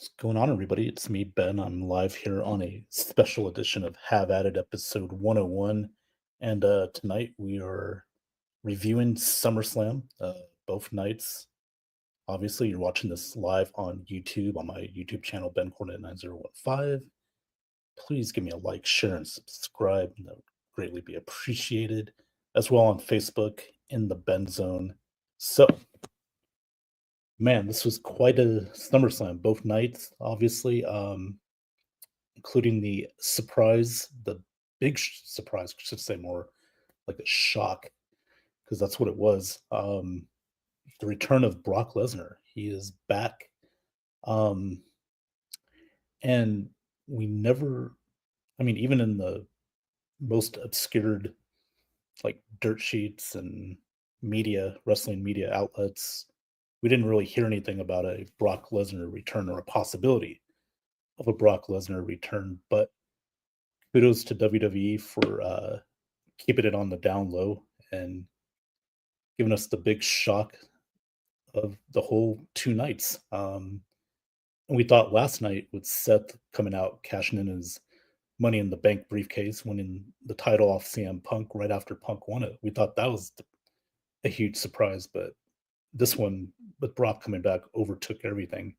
What's going on, everybody? It's me, Ben. I'm live here on a special edition of Have At It episode 101. And tonight we are reviewing Summerslam, both nights. Obviously, you're watching this live on YouTube on my YouTube channel, Ben Cornet 9015. Please give me a like, share, and subscribe. That would greatly be appreciated. As well on Facebook in the Ben Zone. So, man, this was quite a SummerSlam, both nights, obviously. Including the surprise, the big surprise, I should say more like a shock, because that's what it was. The return of Brock Lesnar. He is back. Um, and we never, I mean, even in the most obscured, like dirt sheets and media, wrestling media outlets, we didn't really hear anything about a Brock Lesnar return or a possibility of a Brock Lesnar return. But kudos to WWE for keeping it on the down low and giving us the big shock of the whole 2 nights. And we thought last night with Seth coming out, cashing in his Money in the Bank briefcase, winning the title off CM Punk right after Punk won it. We thought that was a huge surprise, but this one with Brock coming back overtook everything,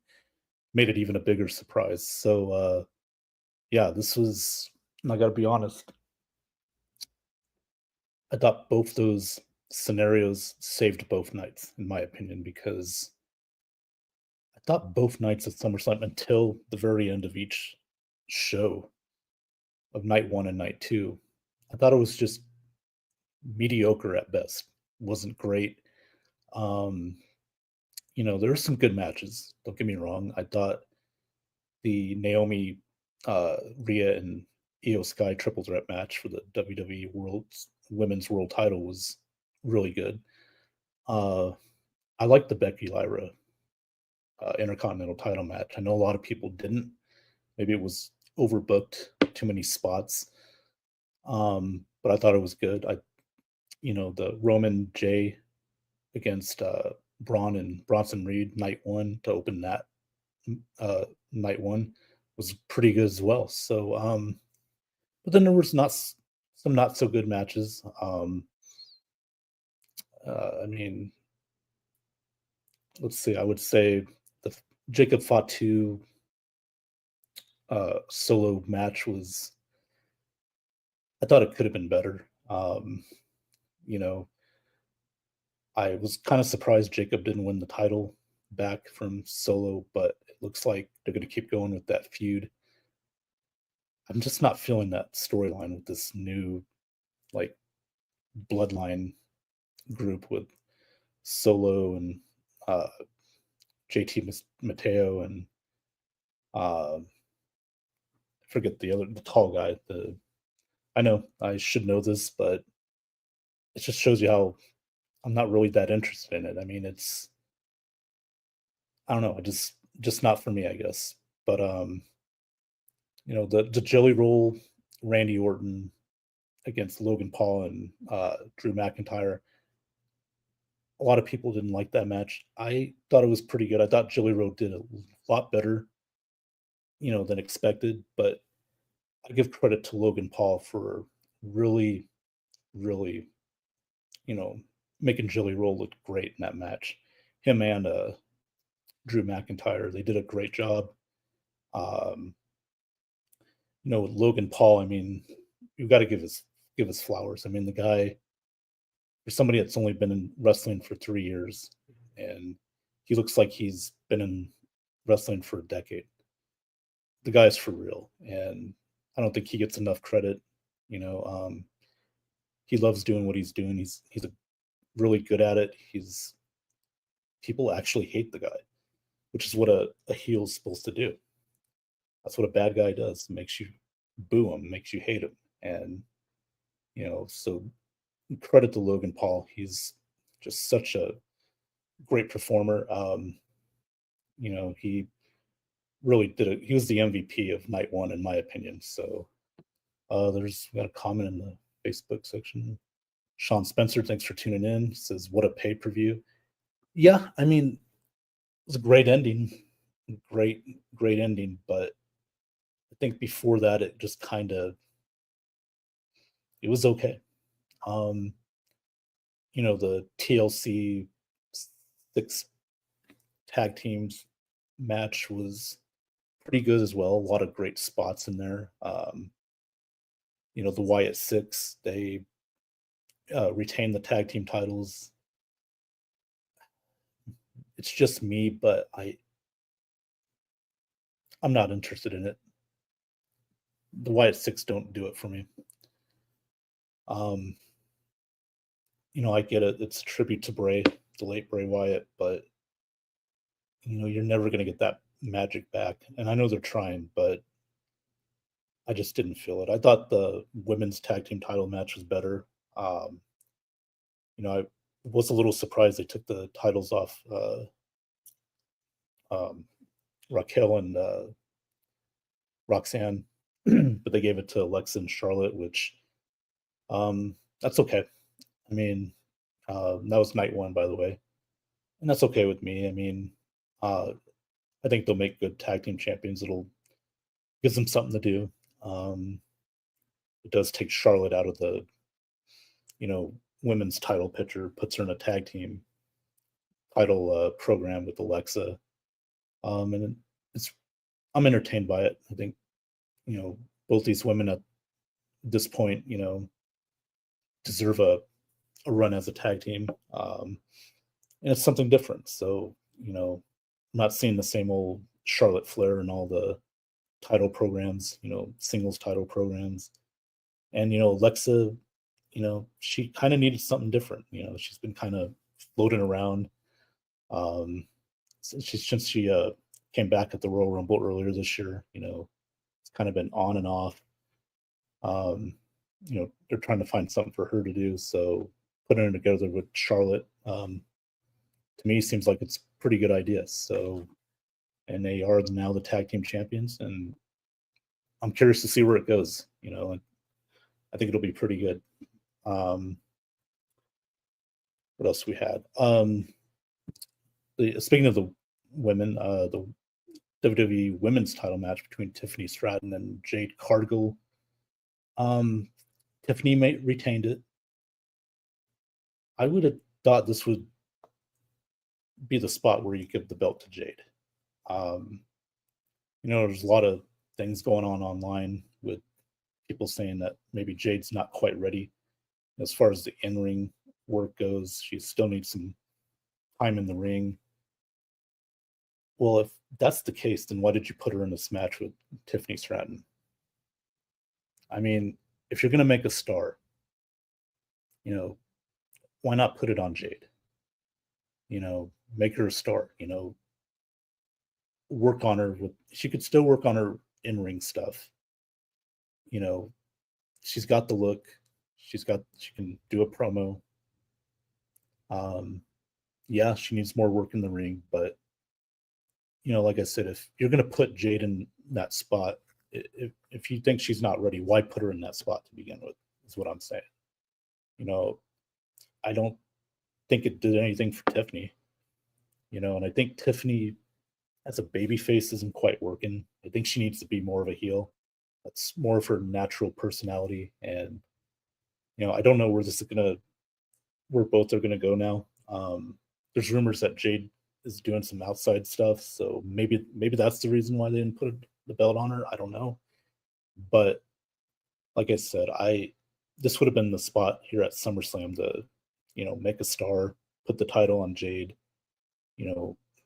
made it even a bigger surprise. So, yeah, this was, and I got to be honest, I thought both those scenarios saved both nights, in my opinion, because I thought both nights at SummerSlam until the very end of each show of night one and night two, I thought it was just mediocre at best. Wasn't great. Um, there were some good matches. Don't get me wrong. I thought the Naomi, Rhea, and Io Sky triple threat match for the WWE Women's World Title was really good. Uh, I like the Becky Lyra Intercontinental title match. I know a lot of people didn't. Maybe it was overbooked, too many spots. But I thought it was good. The Roman J against Braun and Bronson Reed night one to open that night one was pretty good as well. So, but then there was some not so good matches. I mean, let's see. I would say the Jacob Fatu solo match was. I thought it could have been better. You know, I was kind of surprised Jacob didn't win the title back from Solo, but it looks like they're going to keep going with that feud. I'm just not feeling that storyline with this new, like, bloodline group with Solo and uh, JT Mateo and uh, I forget the tall guy. I know I should know this, but it just shows you how I'm not really that interested in it. I mean, I don't know, just not for me, I guess. But the Jelly Roll, Randy Orton against Logan Paul and Drew McIntyre. A lot of people didn't like that match. I thought it was pretty good. I thought Jelly Roll did a lot better, than expected. But I give credit to Logan Paul for really, really, you know, making Jelly Roll look great in that match. Him and Drew McIntyre, they did a great job. Um, with Logan Paul, I mean, you've got to give us flowers. I mean, the guy, for somebody that's only been in wrestling for 3 years, and he looks like he's been in wrestling for a decade. The guy's for real, and I don't think he gets enough credit. You know, he loves doing what he's doing. He's really good at it. People actually hate the guy, which is what a heel's supposed to do. That's what a bad guy does. It makes you boo him, makes you hate him, and so credit to Logan Paul. He's just such a great performer. He really did it. He was the MVP of night one, in my opinion. So we got a comment in the Facebook section. Sean Spencer, thanks for tuning in. Says, what a pay per view. Yeah, I mean, it was a great ending. great ending, but I think before that it just kind of it was okay. Um, the TLC six tag teams match was pretty good as well. A lot of great spots in there. The Wyatt Six, they retained the tag team titles. It's just me, but I'm not interested in it. The Wyatt Six don't do it for me. Um, I get it. It's a tribute to Bray, the late Bray Wyatt, but you're never going to get that magic back. And I know they're trying, but I just didn't feel it. I thought the women's tag team title match was better. Um, I was a little surprised they took the titles off um, Raquel and Roxanne, but they gave it to Alexa and Charlotte, which that's okay. I mean, that was night one, by the way, and that's okay with me. I mean, uh, I think they'll make good tag team champions. It'll gives them something to do. Um, it does take Charlotte out of the women's title picture, puts her in a tag team title program with Alexa, and it's I'm entertained by it. I think both these women at this point deserve a run as a tag team, and it's something different. So I'm not seeing the same old Charlotte Flair and all the title programs, singles title programs. And Alexa, she kind of needed something different. She's been kind of floating around since she came back at the Royal Rumble earlier this year. It's kind of been on and off. Um, they're trying to find something for her to do. So putting her together with Charlotte, to me, seems like it's a pretty good idea. So, and they are now the tag team champions, and I'm curious to see where it goes. And I think it'll be pretty good. Um, what else we had? Speaking of the women, the WWE Women's Title match between Tiffany Stratton and Jade Cargill. Tiffany retained it. I would have thought this would be the spot where you give the belt to Jade. Um, there's a lot of things going on online with people saying that maybe Jade's not quite ready as far as the in-ring work goes. She still needs some time in the ring. Well, if that's the case, then why did you put her in this match with Tiffany Stratton? I mean, if you're going to make a star, why not put it on Jade? Make her a star, work on her she could still work on her in-ring stuff. She's got the look. She can do a promo. Yeah, she needs more work in the ring, but like I said, if you're going to put Jade in that spot, if you think she's not ready, why put her in that spot to begin with? Is what I'm saying. I don't think it did anything for Tiffany. And I think Tiffany as a baby face isn't quite working. I think she needs to be more of a heel. That's more of her natural personality. And, I don't know where both are gonna go now. There's rumors that Jade is doing some outside stuff, so maybe that's the reason why they didn't put the belt on her. I don't know. But like I said, this would have been the spot here at SummerSlam to, make a star, put the title on Jade,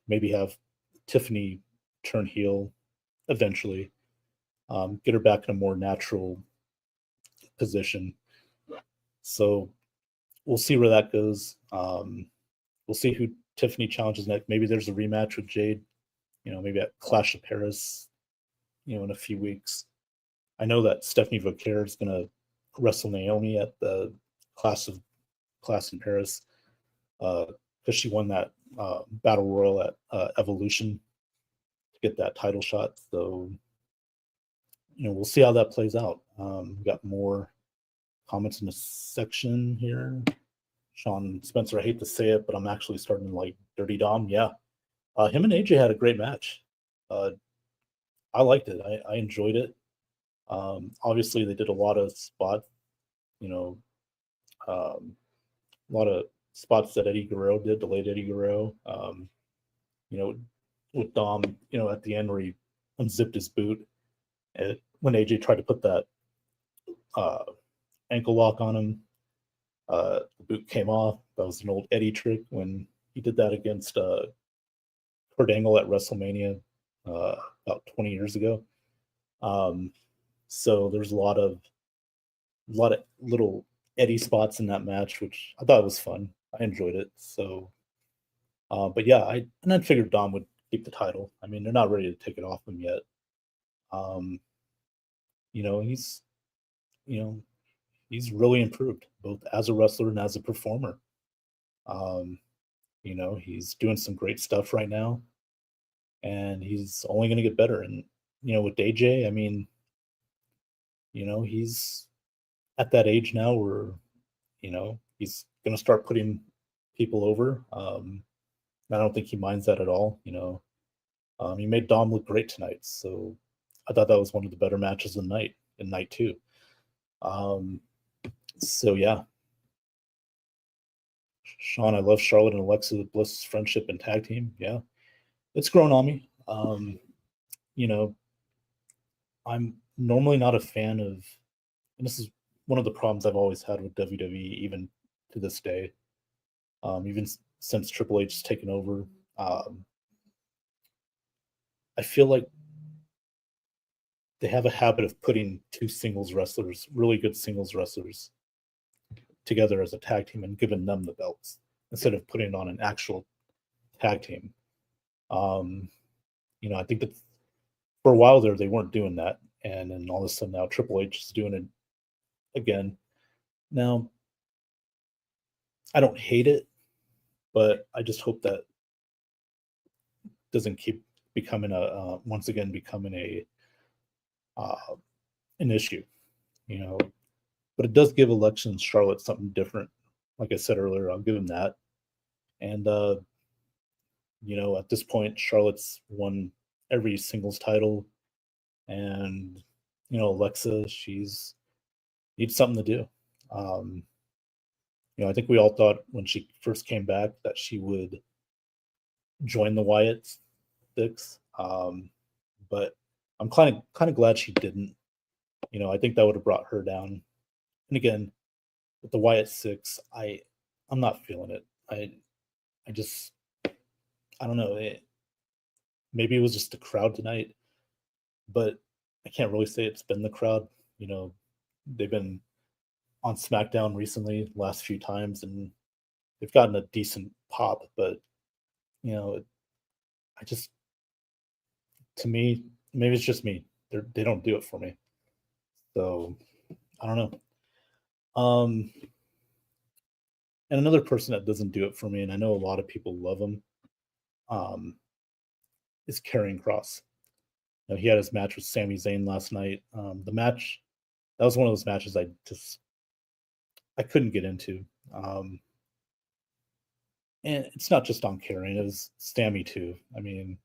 maybe have Tiffany turn heel eventually, get her back in a more natural position. So we'll see where that goes. We'll see who Tiffany challenges next. Maybe there's a rematch with Jade, maybe at Clash of Paris, in a few weeks. I know that Stephanie Vauquer is going to wrestle Naomi at the Clash in Paris because she won that battle royal at Evolution to get that title shot. So, we'll see how that plays out. We got more comments in the section here. Sean Spencer, I hate to say it, but I'm actually starting to like Dirty Dom. Yeah. Him and AJ had a great match. Uh, I liked it. I enjoyed it. Obviously, they did a lot of spots, you know, um, a lot of spots that Eddie Guerrero did, delayed Eddie Guerrero. You know, with Dom, at the end where he unzipped his boot, and when AJ tried to put that uh, ankle lock on him, the boot came off. That was an old Eddie trick when he did that against Kurt Angle at WrestleMania uh, about 20 years ago. Um, so there's a lot of little Eddie spots in that match, which I thought was fun. I enjoyed it. So, but yeah, I figured Dom would keep the title. I mean, they're not ready to take it off him yet. Um, he's you know he's really improved both as a wrestler and as a performer. Um, he's doing some great stuff right now, and he's only going to get better. And with AJ, I mean, he's at that age now where he's going to start putting people over. I don't think he minds that at all. He made Dom look great tonight, so I thought that was one of the better matches of the night in night two. So yeah, Sean, I love Charlotte and Alexa Bliss's friendship and tag team. Yeah, it's grown on me. You know, I'm normally not a fan of, and this is one of the problems I've always had with WWE, even to this day. Even since Triple H has taken over, I feel like they have a habit of putting two singles wrestlers, really good singles wrestlers, together as a tag team and giving them the belts instead of putting it on an actual tag team. Um, I think that for a while there they weren't doing that, and then all of a sudden now Triple H is doing it again. Now, I don't hate it, but I just hope that doesn't keep becoming once again becoming a uh, an issue. You know, but it does give elections Charlotte something different. Like I said earlier, I'll give him that. And at this point, Charlotte's won every singles title, and Alexa, she's needs something to do. Um, I think we all thought when she first came back that she would join the Wyatt Six, but I'm kind of glad she didn't. I think that would have brought her down. And again, with the Wyatt Six, I'm not feeling it. I just I don't know. Maybe it was just the crowd tonight, but I can't really say it's been the crowd. They've been on SmackDown recently, last few times, and they've gotten a decent pop. But you know, I just to me, maybe it's just me. They don't do it for me. So I don't know. And another person that doesn't do it for me, and I know a lot of people love him, um, is Karrion Kross. He had his match with Sami Zayn last night. The match that was one of those matches I couldn't get into. Um, and it's not just on Karrion; it was Sami too. I mean,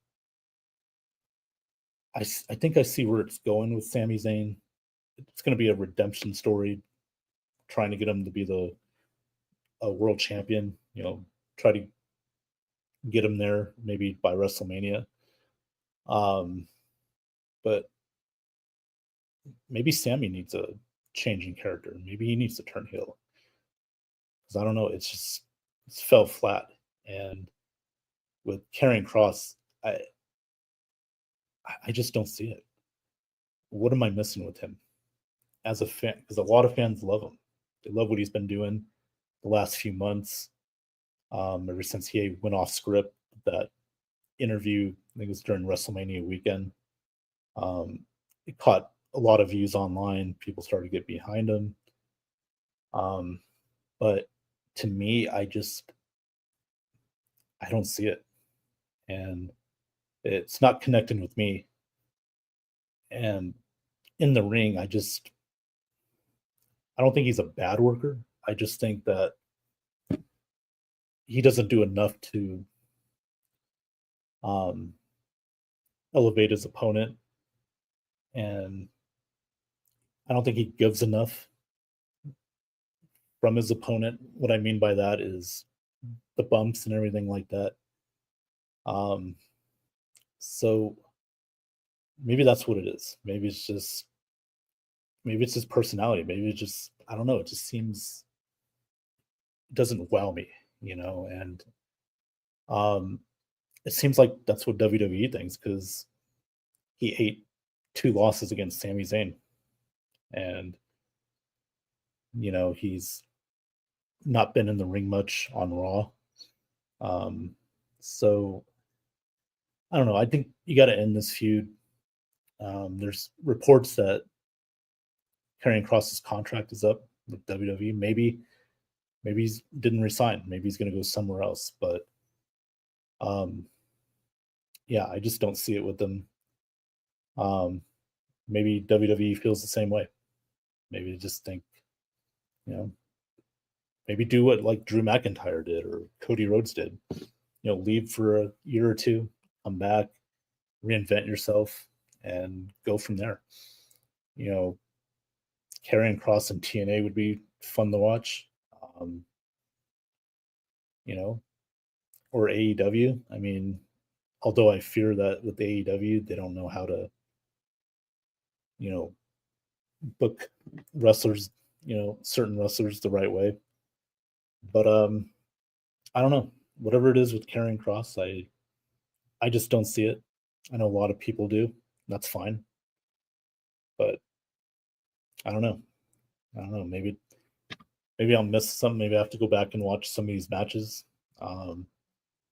I think I see where it's going with Sami Zayn. It's going to be a redemption story, trying to get him to be the a world champion. Try to get him there maybe by WrestleMania. Um, but maybe Sammy needs a change in character. Maybe he needs to turn heel because I don't know. It's fell flat. And with Karrion Kross, I just don't see it. What am I missing with him as a fan? Because a lot of fans love him. They love what he's been doing the last few months. Ever since he went off script, that interview, I think it was during WrestleMania weekend. It caught a lot of views online. People started to get behind him. Um, but to me, I don't see it, and it's not connecting with me. And in the ring, I don't think he's a bad worker. I just think that he doesn't do enough to um, elevate his opponent, and I don't think he gives enough from his opponent. What I mean by that is the bumps and everything like that. Um, so maybe that's what it is. Maybe it's his personality. Maybe it just I don't know. It just seems doesn't wow me, and um, it seems like that's what WWE thinks because he ate two losses against Sami Zayn, and he's not been in the ring much on Raw. So I don't know. I think you got to end this feud. There's reports that Karrion Kross's contract is up with WWE. Maybe he didn't resign. Maybe he's going to go somewhere else. But um, yeah, I just don't see it with them. Maybe WWE feels the same way. Maybe they just think, you know, maybe do what like Drew McIntyre did or Cody Rhodes did. Leave for a year or two, come back, reinvent yourself, and go from there. You know, Karrion Kross and TNA would be fun to watch. Um, you know, or AEW. I mean, although I fear that with AEW, they don't know how to, you know, book wrestlers, certain wrestlers the right way. But I don't know. Whatever it is with Karrion Kross, I just don't see it. I know a lot of people do. That's fine. But I don't know. I don't know. Maybe I'll miss something. Maybe I have to go back and watch some of these matches to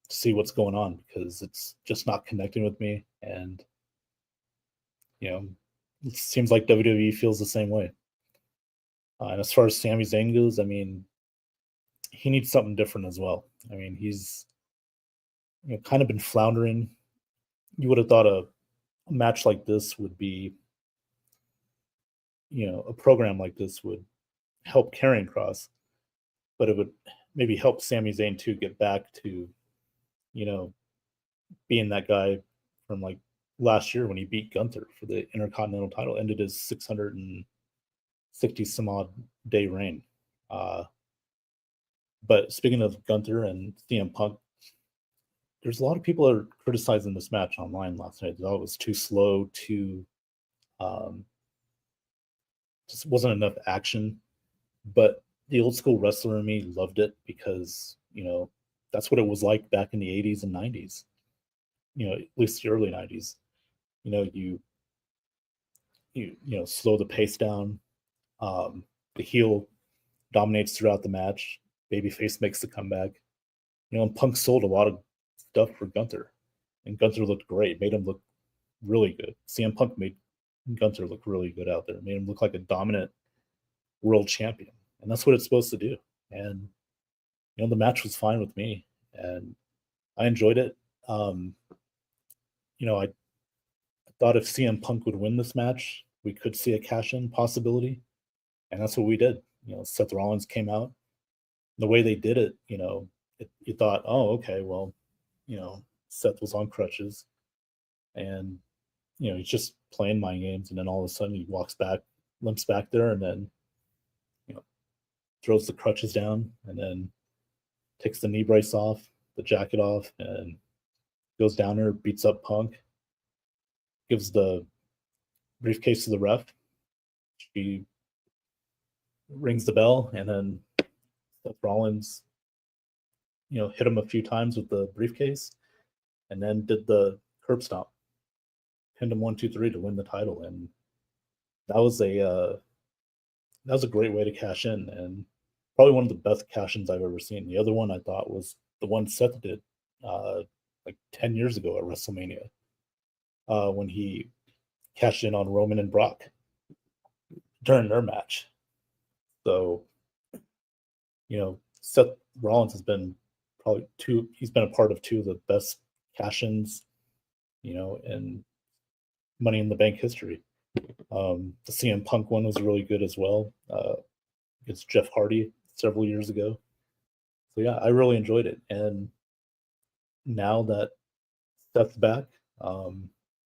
see what's going on because it's just not connecting with me. And it seems like WWE feels the same way. And as far as Sami Zayn goes, I mean, he needs something different as well. I mean, he's kind of been floundering. You would have thought a match like this would be, a program like this would help Karrion Kross, but it would maybe help Sami Zayn to get back to, you know, being that guy from like last year when he beat Gunther for the Intercontinental title, ended his 660 some odd day reign. Uh, but speaking of Gunther and CM Punk, there's a lot of people that are criticizing this match online last night. They thought it was too slow, too um, just wasn't enough action. But the old school wrestler in me loved it because that's what it was like back in the 80s and 90s. At least the early 90s. You slow the pace down. The heel dominates throughout the match. Babyface makes the comeback. And Punk sold a lot of stuff for Gunther, and Gunther looked great. Made him look really good. CM Punk made Gunther look really good out there. Made him look like a dominant world champion, and that's what it's supposed to do. And the match was fine with me, and I enjoyed it. I thought if CM Punk would win this match, we could see a cash in possibility, and that's what we did. Seth Rollins came out. The way they did it, you thought, oh, okay, well, Seth was on crutches, and he's just playing mind games, and then all of a sudden he walks back, limps back there, and then throws the crutches down, and then takes the knee brace off, the jacket off, and goes down there, beats up Punk, gives the briefcase to the ref. She rings the bell, and then Seth Rollins, hit him a few times with the briefcase, and then did the curb stomp, pinned him 1, 2, 3 to win the title, and that was a great way to cash in, and probably one of the best cash ins I've ever seen. The other one I thought was the one Seth did like 10 years ago at WrestleMania when he cashed in on Roman and Brock during their match. So, Seth Rollins has been he's been a part of two of the best cash ins, in Money in the Bank history. The CM Punk one was really good as well. Against Jeff Hardy several years ago. So yeah, I really enjoyed it. And now that Seth's back,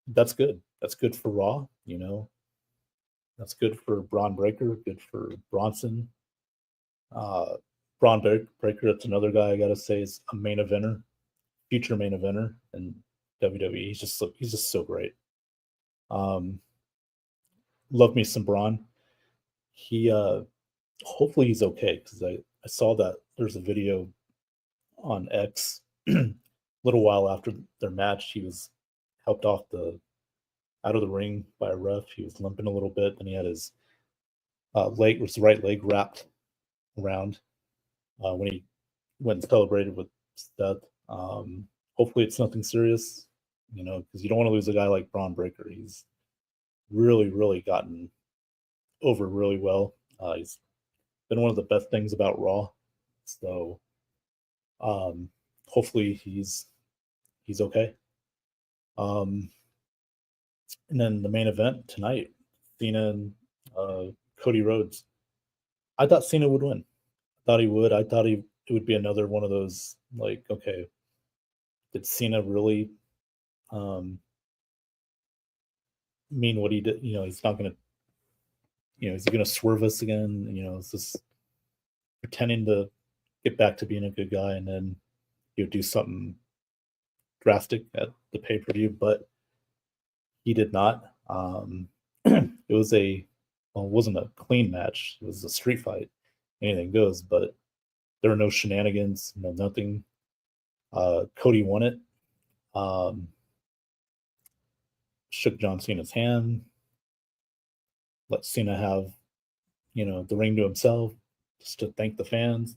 that's good. That's good for Raw. That's good for Braun Breaker. Good for Bronson. Uh, Breaker. That's another guy I gotta say is a main eventer, future main eventer in WWE. He's just so great. Um, love me some Braun. He hopefully he's okay because I saw that there's a video on X a little while after their match. He was helped off the out of the ring by a ref. He was limping a little bit, and he had his right leg wrapped around when he went and celebrated with Seth. Hopefully, it's nothing serious, because you don't want to lose a guy like Braun Breaker. He's really, really gotten over really well. He's been one of the best things about Raw. So hopefully he's okay. Um, and then the main event tonight, Cena and Cody Rhodes. I thought Cena would win. I thought he would. I thought it would be another one of those like, okay, did Cena really um, mean what he did? He's not gonna. Is he gonna swerve us again? It's just pretending to get back to being a good guy, and then he'll do something drastic at the pay per view. But he did not. It was it wasn't a clean match. It was a street fight. Anything goes, but there were no shenanigans, no nothing. Cody won it. Um, shook John Cena's hand. Let Cena have, the ring to himself, just to thank the fans.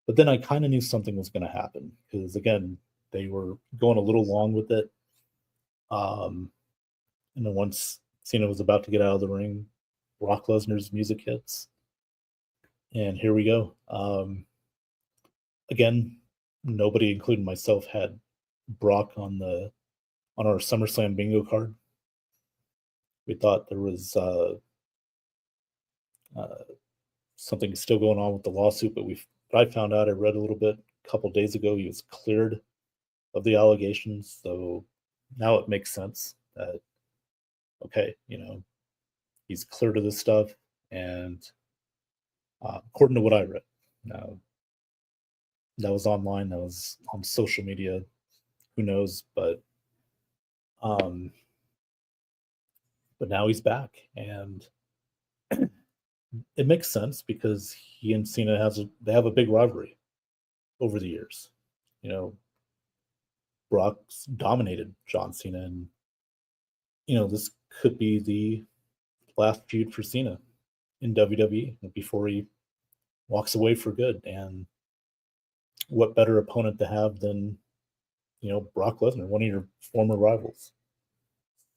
But then I kind of knew something was going to happen because again, they were going a little long with it. And then once Cena was about to get out of the ring, Brock Lesnar's music hits, and here we go. Again, nobody, including myself, had Brock on our SummerSlam bingo card. We thought there was something still going on with the lawsuit, but I found out. I read a little bit a couple days ago. He was cleared of the allegations, so now it makes sense that okay, he's cleared of this stuff, and according to what I read, now that was online, that was on social media. Who knows? Um, but now he's back, and it makes sense because he and Cena they have a big rivalry over the years. You know, Brock's dominated John Cena, and this could be the last feud for Cena in WWE before he walks away for good. And what better opponent to have than Brock Lesnar, one of your former rivals?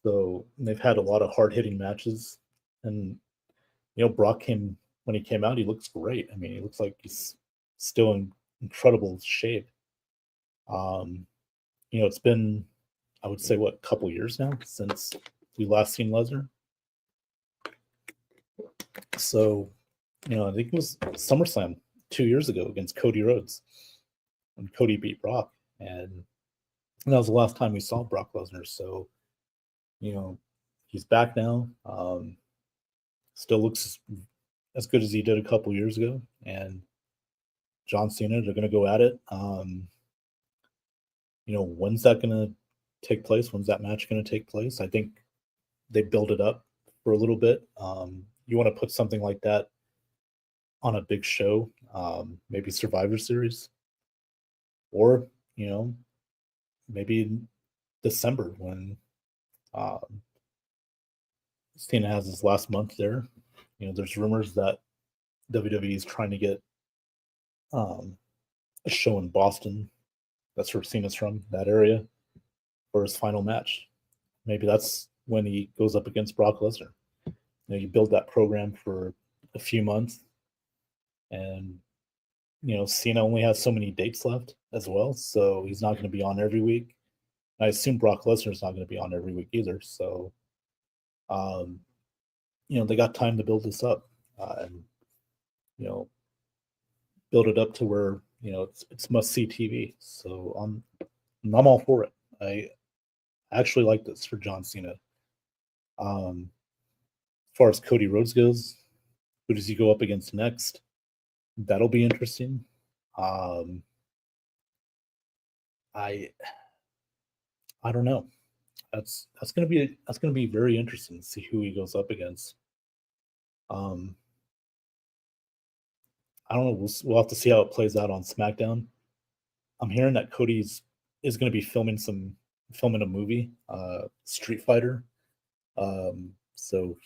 So they've had a lot of hard hitting matches, and Brock when he came out, he looks great. I mean, he looks like he's still in incredible shape. It's been, I would say, what, a couple years now since we last seen Lesnar. So, I think it was SummerSlam 2 years ago against Cody Rhodes when Cody beat Brock, and that was the last time we saw Brock Lesnar. So, he's back now. Still looks as good as he did a couple years ago, and John Cena, they're going to go at it. When's that going to take place? When's that match going to take place? I think they build it up for a little bit. You want to put something like that on a big show, maybe Survivor Series, or maybe December when Cena has his last month there. There's rumors that WWE is trying to get a show in Boston. That's where Cena's from, that area, for his final match. Maybe that's when he goes up against Brock Lesnar. You build that program for a few months, and Cena only has so many dates left as well, so he's not going to be on every week. I assume Brock Lesnar's not going to be on every week either. So, they got time to build this up, and build it up to where it's must see TV. So I'm all for it. I actually like this for John Cena. As far as Cody Rhodes goes, who does he go up against next? That'll be interesting. Um, I I don't know. That's gonna be very interesting to see who he goes up against. Um, I don't know. We'll have to see how it plays out on SmackDown. I'm hearing that Cody's is going to be filming a movie, Street Fighter. So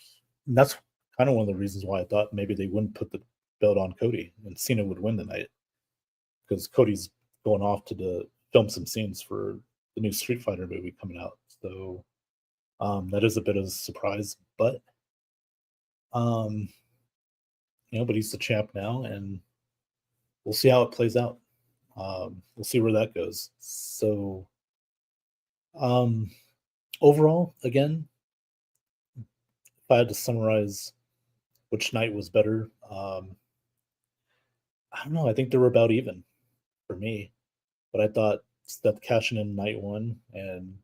that's kind of one of the reasons why I thought maybe they wouldn't put the belt on Cody and Cena would win the night because Cody's going off to film some scenes for the new Street Fighter movie coming out. So that is a bit of a surprise, but um, but he's the champ now, and we'll see how it plays out. We'll see where that goes. So um, overall, again, if I had to summarize which night was better, I don't know. I think they were about even for me, but I thought Seth cashing in night one and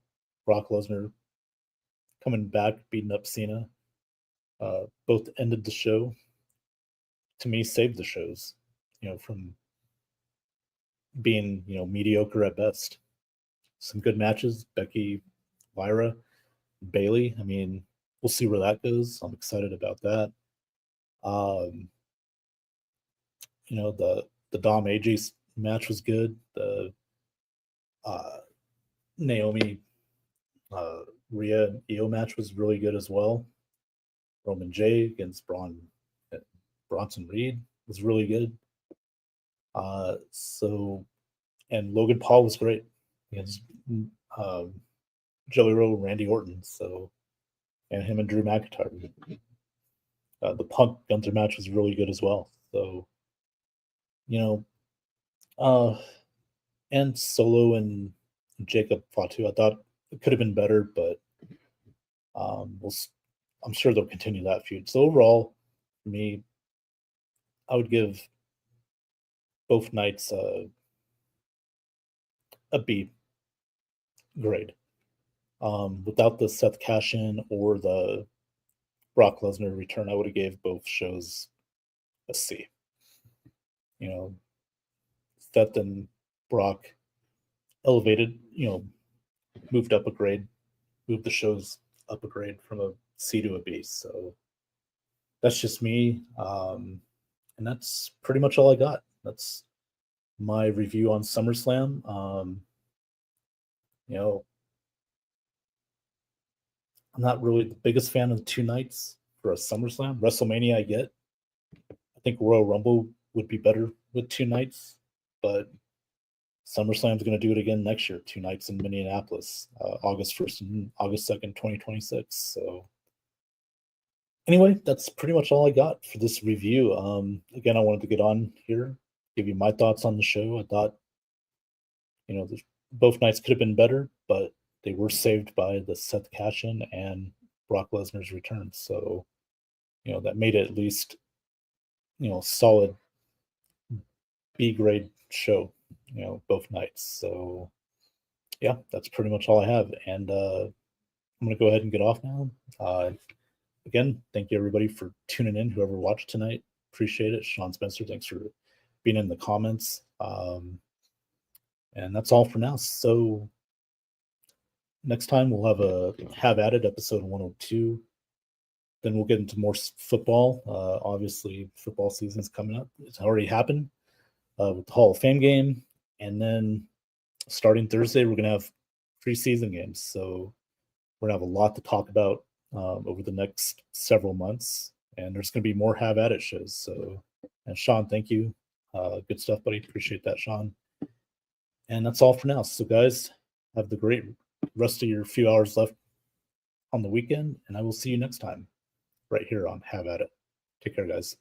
Brock Lesnar coming back, beating up Cena, both ended the show. To me, saved the shows, from being mediocre at best. Some good matches, Becky, Lyra, Bailey. I mean, we'll see where that goes. I'm excited about that. Um, the Dom AJ match was good. The uh, Naomi Rhea and Io match was really good as well. Roman J against Bronson Reed was really good. So and Logan Paul was great against um, Joey Rowe, Randy Orton. So and him and Drew McIntyre. The Punk Gunther match was really good as well. So you know, uh, and Solo and Jacob Fatu, I thought it could have been better, but we'll. I'm sure they'll continue that feud. So overall, for me, I would give both nights a B grade. Without the Seth cash in or the Brock Lesnar return, I would have gave both shows a C. You know, Seth and Brock elevated, moved up a grade, moved the shows up a grade from a C to a B. So that's just me. And that's pretty much all I got. That's my review on SummerSlam. You know, I'm not really the biggest fan of 2 nights for a SummerSlam. WrestleMania, I get. I think Royal Rumble would be better with 2 nights, but SummerSlam's going to do it again next year, 2 nights in Minneapolis, August 1st and August 2nd, 2026. So, anyway, that's pretty much all I got for this review. Again, I wanted to get on here, give you my thoughts on the show. I thought, both nights could have been better, but they were saved by the Seth cash-in and Brock Lesnar's return. So, that made it at least, solid B grade show, both nights. So, yeah, that's pretty much all I have. And I'm going to go ahead and get off now. Again, thank you everybody for tuning in, whoever watched tonight. Appreciate it. Sean Spencer, thanks for being in the comments. And that's all for now. So, next time we'll have a Have At It episode 102. Then we'll get into more football. Obviously, football season's coming up. It's already happened with the Hall of Fame game. And then starting Thursday, we're going to have preseason games. So we're going to have a lot to talk about over the next several months. And there's going to be more Have At It shows. So, and Sean, thank you. Good stuff, buddy. Appreciate that, Sean. And that's all for now. So, guys, have the great rest of your few hours left on the weekend. And I will see you next time right here on Have At It. Take care, guys.